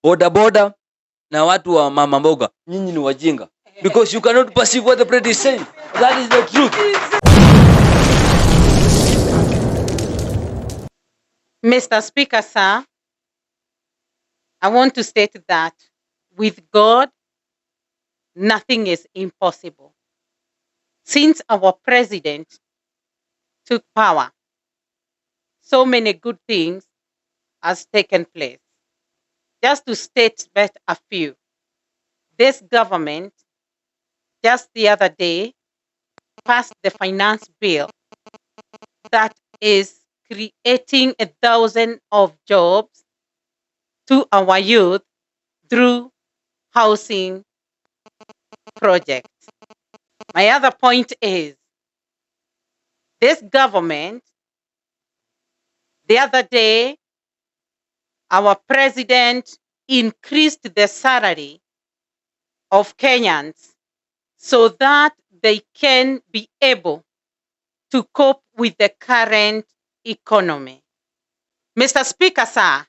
boda boda na watu wa mama mboga, nyinyi ni wajinga, because you cannot perceive what the president is saying. That is the truth. Mr. Speaker, sir, I want to state that with God, nothing is impossible. Since our president took power, so many good things has taken place. Just to state but a few, this government just the other day passed the finance bill that is creating 1,000 of jobs to our youth through housing projects. My other point is, this government, the other day, our president increased the salary of Kenyans so that they can be able to cope with the current economy. Mr. Speaker, sir,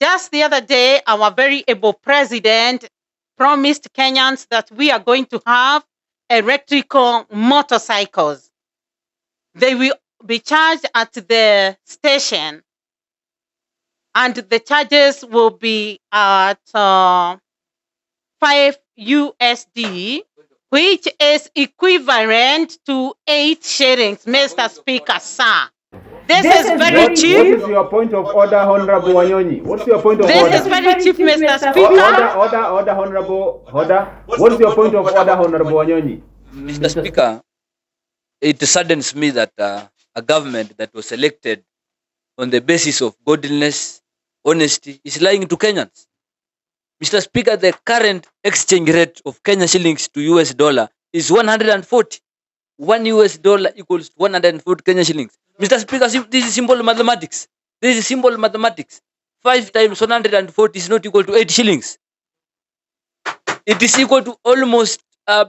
just the other day, our very able president promised Kenyans that we are going to have electrical motorcycles. They will be charged at the station, and the charges will be at 5 USD, which is equivalent to 8 shillings, Mr. Speaker, sir. This is very cheap. What is your point of order, Honorable Wanyonyi? What's your point of order? This is very cheap, Mr. Speaker. Order, Honorable. Order. What's your point of order, Honorable Wanyonyi? Mr. Speaker, it saddens me that a government that was elected on the basis of godliness, honesty, is lying to Kenyans. Mr. Speaker, the current exchange rate of Kenya shillings to US dollar is 140. 1 US dollar equals 140 Kenya shillings. Mr. Speaker, this is simple mathematics. This is simple mathematics. 5 times 140 is not equal to 8 shillings. It is equal to almost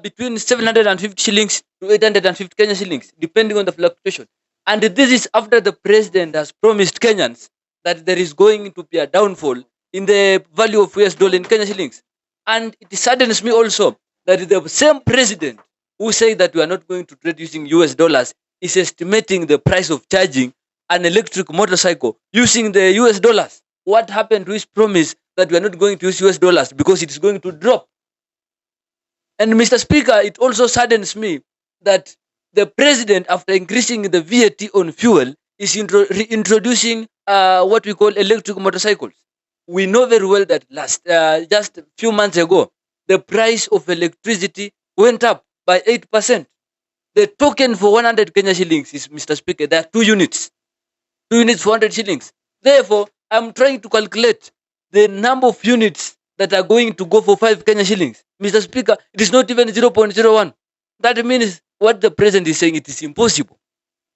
between 750 shillings to 850 Kenya shillings, depending on the fluctuation. And this is after the president has promised Kenyans that there is going to be a downfall in the value of US dollar in Kenya shillings. And it saddens me also that the same president who said that we are not going to trade using US dollars is estimating the price of charging an electric motorcycle using the US dollars. What happened to his promise that we are not going to use US dollars because it is going to drop? And Mr. Speaker, it also saddens me that the president, after increasing the VAT on fuel, is reintroducing what we call electric motorcycles. We know very well that just a few months ago, the price of electricity went up by 8%. The token for 100 Kenya shillings is, Mr. Speaker, there are 2 units. 2 units for 100 shillings. Therefore, I'm trying to calculate the number of units that are going to go for 5 Kenya shillings. Mr. Speaker, it is not even 0.01. That means what the president is saying, it is impossible.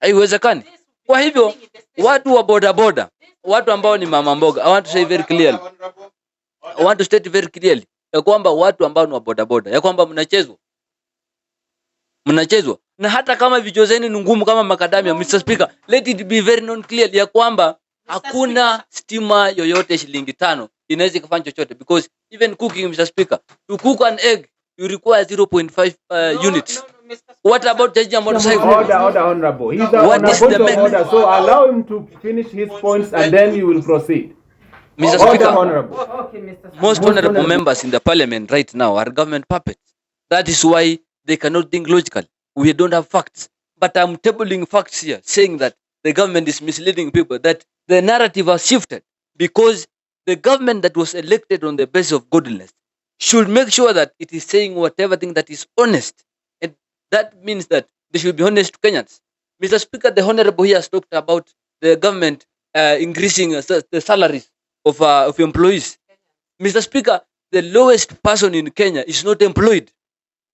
Haiwezekani. Kwa hivyo, watu wa boda boda, watu ambao ni mama mboga, I want to say very clearly. I want to state very clearly ya kwamba watu ambao ni wa boda boda, ya kwamba mnachezwa. Na hata kama vichwa zenu ni ngumu kama makadamia, Mr. Speaker, let it be very known clearly ya kwamba hakuna stima yoyote shilingi 5 inaweza kufanya chochote, because even cooking, Mr. Speaker, to cook an egg you require 0.5 units. What about charging a motorcycle? Order, Honorable. He's on a point of order, so allow him to finish his points and then you will proceed. Mr. Speaker, Honorable. Most honorable members in the parliament right now are government puppets. That is why they cannot think logically. We don't have facts. But I'm tabling facts here, saying that the government is misleading people, that the narrative has shifted, because the government that was elected on the basis of godliness should make sure that it is saying whatever thing that is honest. And that means that they should be honest to Kenyans. Mr. Speaker, the honorable here has talked about the government increasing the salaries of employees. Mr. Speaker, the lowest person in Kenya is not employed.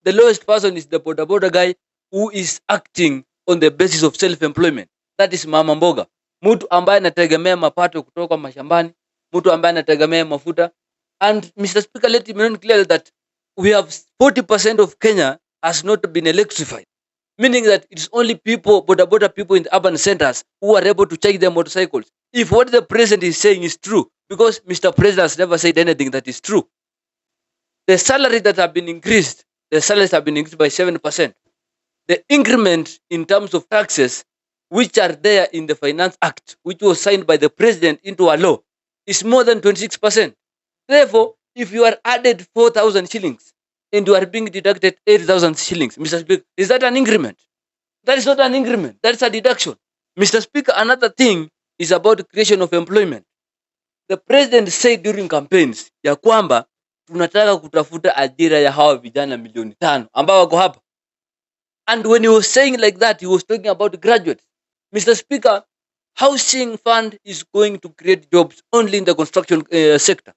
The lowest person is the boda boda guy who is acting on the basis of self-employment. That is mama mboga. Mtu ambaye anategemea mapato kutoka mashambani, mtu ambaye anategemea mafuta. And Mr. Speaker, let me make clear that we have 40% of Kenya has not been electrified. Meaning that it's only people, boda people in the urban centers who are able to charge their motorcycles. If what the president is saying is true, because Mr. President has never said anything that is true. The salary that have been increased, the salaries have been increased by 7%. The increment in terms of taxes, which are there in the Finance Act, which was signed by the president into a law, is more than 26%. Therefore, if you are added 4,000 shillings and you are being deducted 8,000 shillings, Mr. Speaker, is that an increment? That is not an increment. That is a deduction. Mr. Speaker, another thing is about the creation of employment. The president said during campaigns ya kwamba tunataka kutafuta ajira ya hawa vijana milioni 5 ambao wako hapa. And when he was saying like that, he was talking about graduates. Mr. Speaker, housing fund is going to create jobs only in the construction sector.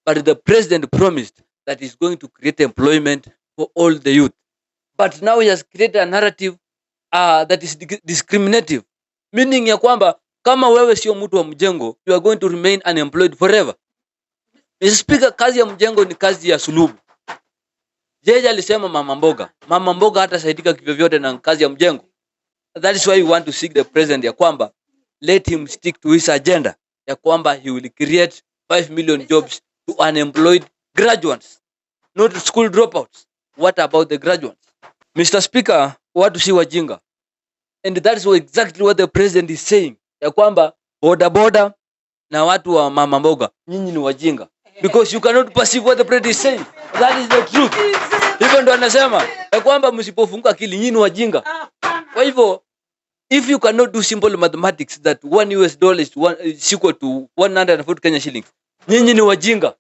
But the president promised that he's going to create employment for all the youth. But now he has created a narrative that is discriminative. Meaning ya kwamba kama wewe sio mtu wa mjengo, you are going to remain unemployed forever. Mr. Speaker, kazi ya mjengo ni kazi ya sulubu. Yeye alisema mama mboga. Mama mboga hata saidika kivyovyote na kazi ya mjengo. That is why we want to seek the president ya kwamba let him stick to his agenda ya kwamba he will create 5 million jobs to unemployed graduates, not school dropouts. What about the graduates? Mr. Speaker, watu si wajinga. And that is exactly what the president is saying. Ya kwamba boda na watu wa mama mboga, nyinyi ni wajinga. Because you cannot perceive what the president is saying. That is the truth. Hivyo ndo anasema ya kwamba msipofunguka akili nyinyi ni wajinga. Kwa hivyo, if you cannot do simple mathematics that $1 is equal to 140 Kenya shillings, nyinyi ni wajinga.